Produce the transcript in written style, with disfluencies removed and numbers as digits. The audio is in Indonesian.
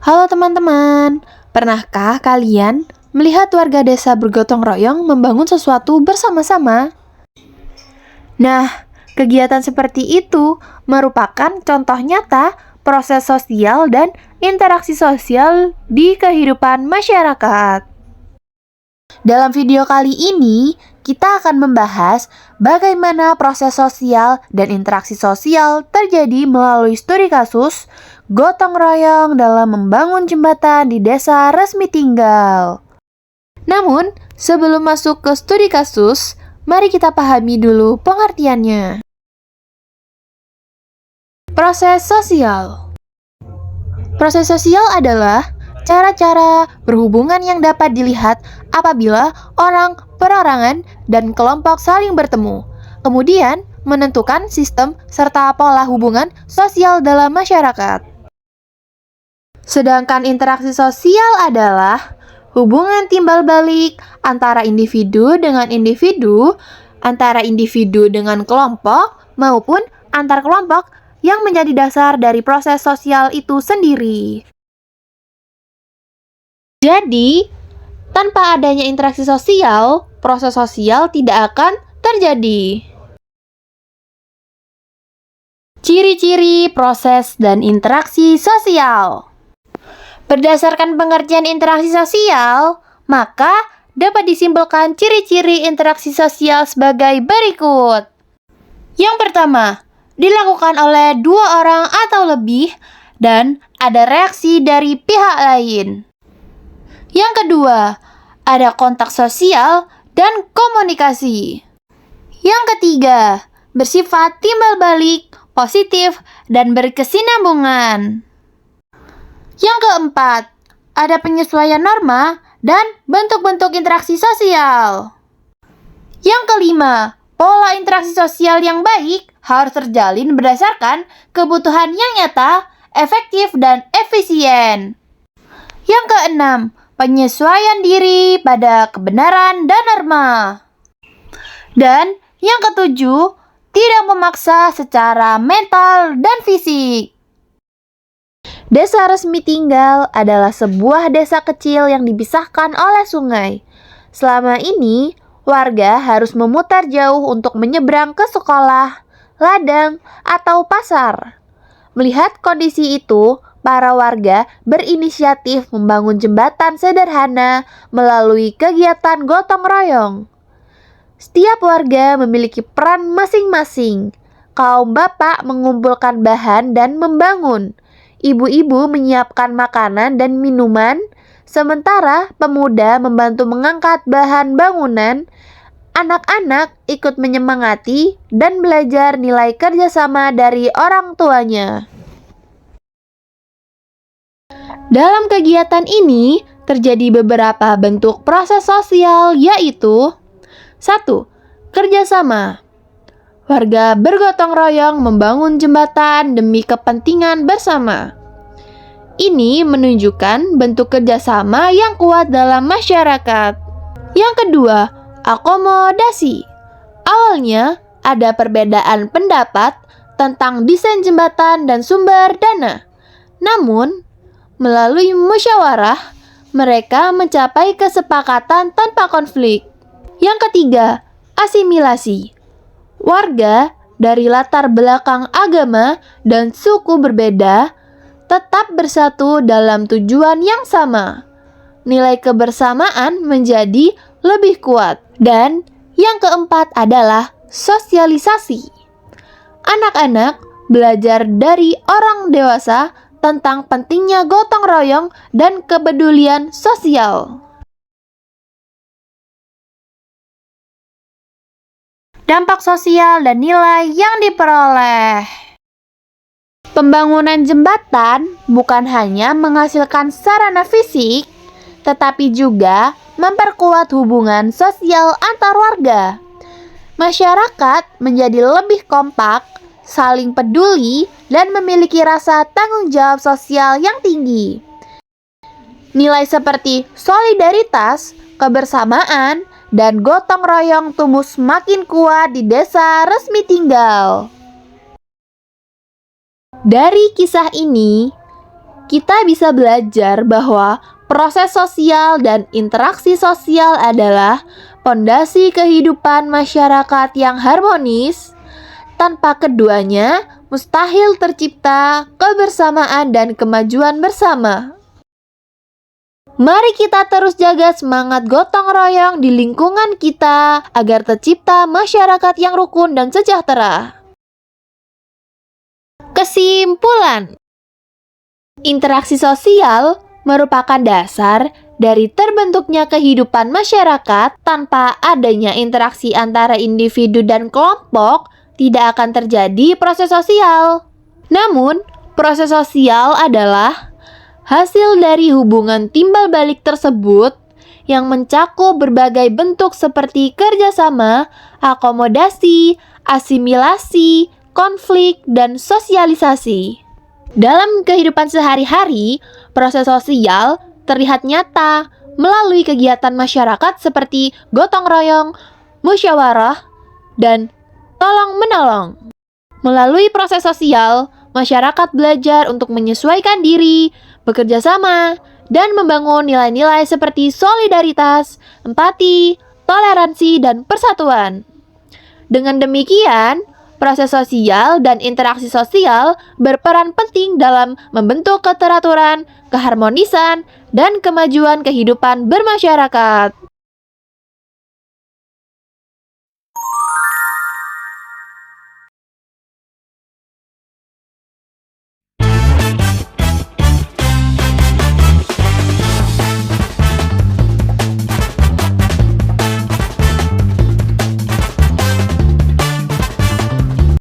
Halo teman-teman, pernahkah kalian melihat warga desa bergotong royong membangun sesuatu bersama-sama? Nah, kegiatan seperti itu merupakan contoh nyata proses sosial dan interaksi sosial di kehidupan masyarakat. Dalam video kali ini, kita akan membahas bagaimana proses sosial dan interaksi sosial terjadi melalui studi kasus gotong royong dalam membangun jembatan di desa resmi tinggal. Namun, sebelum masuk ke studi kasus, mari kita pahami dulu pengertiannya. Proses sosial. Proses sosial adalah cara-cara berhubungan yang dapat dilihat apabila orang, perorangan, dan kelompok saling bertemu, kemudian menentukan sistem serta pola hubungan sosial dalam masyarakat. Sedangkan interaksi sosial adalah hubungan timbal balik antara individu dengan individu, antara individu dengan kelompok, maupun antar kelompok yang menjadi dasar dari proses sosial itu sendiri. Jadi, tanpa adanya interaksi sosial, proses sosial tidak akan terjadi. Ciri-ciri proses dan interaksi sosial. Berdasarkan pengertian interaksi sosial, maka dapat disimpulkan ciri-ciri interaksi sosial sebagai berikut. Yang pertama, dilakukan oleh dua orang atau lebih dan ada reaksi dari pihak lain. Yang kedua, ada kontak sosial dan komunikasi. Yang ketiga, bersifat timbal balik, positif, dan berkesinambungan. Yang keempat, ada penyesuaian norma dan bentuk-bentuk interaksi sosial. Yang kelima, pola interaksi sosial yang baik harus terjalin berdasarkan kebutuhan yang nyata, efektif, dan efisien. Yang keenam, penyesuaian diri pada kebenaran dan norma. Dan yang ketujuh, tidak memaksa secara mental dan fisik. Desa resmi tinggal adalah sebuah desa kecil yang dipisahkan oleh sungai. Selama ini, warga harus memutar jauh untuk menyeberang ke sekolah, ladang, atau pasar. Melihat kondisi itu, para warga berinisiatif membangun jembatan sederhana melalui kegiatan gotong royong. Setiap warga memiliki peran masing-masing. Kaum bapak mengumpulkan bahan dan membangun. Ibu-ibu menyiapkan makanan dan minuman, sementara pemuda membantu mengangkat bahan bangunan. Anak-anak ikut menyemangati dan belajar nilai kerjasama dari orang tuanya. Dalam kegiatan ini, terjadi beberapa bentuk proses sosial, yaitu 1. Kerjasama. Warga bergotong royong membangun jembatan demi kepentingan bersama. Ini menunjukkan bentuk kerjasama yang kuat dalam masyarakat. Yang kedua, akomodasi. Awalnya, ada perbedaan pendapat tentang desain jembatan dan sumber dana. Namun, melalui musyawarah, mereka mencapai kesepakatan tanpa konflik. Yang ketiga, asimilasi. Warga dari latar belakang agama dan suku berbeda tetap bersatu dalam tujuan yang sama. Nilai kebersamaan menjadi lebih kuat. Dan yang keempat adalah sosialisasi. Anak-anak belajar dari orang dewasa tentang pentingnya gotong royong dan kepedulian sosial. Dampak sosial dan nilai yang diperoleh. Pembangunan jembatan bukan hanya menghasilkan sarana fisik, tetapi juga memperkuat hubungan sosial antar warga. Masyarakat menjadi lebih kompak, saling peduli, dan memiliki rasa tanggung jawab sosial yang tinggi. Nilai seperti solidaritas, kebersamaan, dan gotong royong tumbuh semakin kuat di desa resmi tinggal. Dari kisah ini, kita bisa belajar bahwa proses sosial dan interaksi sosial adalah pondasi kehidupan masyarakat yang harmonis. Tanpa keduanya, mustahil tercipta kebersamaan dan kemajuan bersama. Mari kita terus jaga semangat gotong royong di lingkungan kita agar tercipta masyarakat yang rukun dan sejahtera. Kesimpulan, interaksi sosial merupakan dasar dari terbentuknya kehidupan masyarakat. Tanpa adanya interaksi antara individu dan kelompok, tidak akan terjadi proses sosial. Namun, proses sosial adalah hasil dari hubungan timbal balik tersebut yang mencakup berbagai bentuk seperti kerjasama, akomodasi, asimilasi, konflik, dan sosialisasi. Dalam kehidupan sehari-hari, proses sosial terlihat nyata melalui kegiatan masyarakat seperti gotong royong, musyawarah, dan tolong-menolong. Melalui proses sosial, masyarakat belajar untuk menyesuaikan diri, bekerja sama, dan membangun nilai-nilai seperti solidaritas, empati, toleransi, dan persatuan. Dengan demikian, proses sosial dan interaksi sosial berperan penting dalam membentuk keteraturan, keharmonisan, dan kemajuan kehidupan bermasyarakat.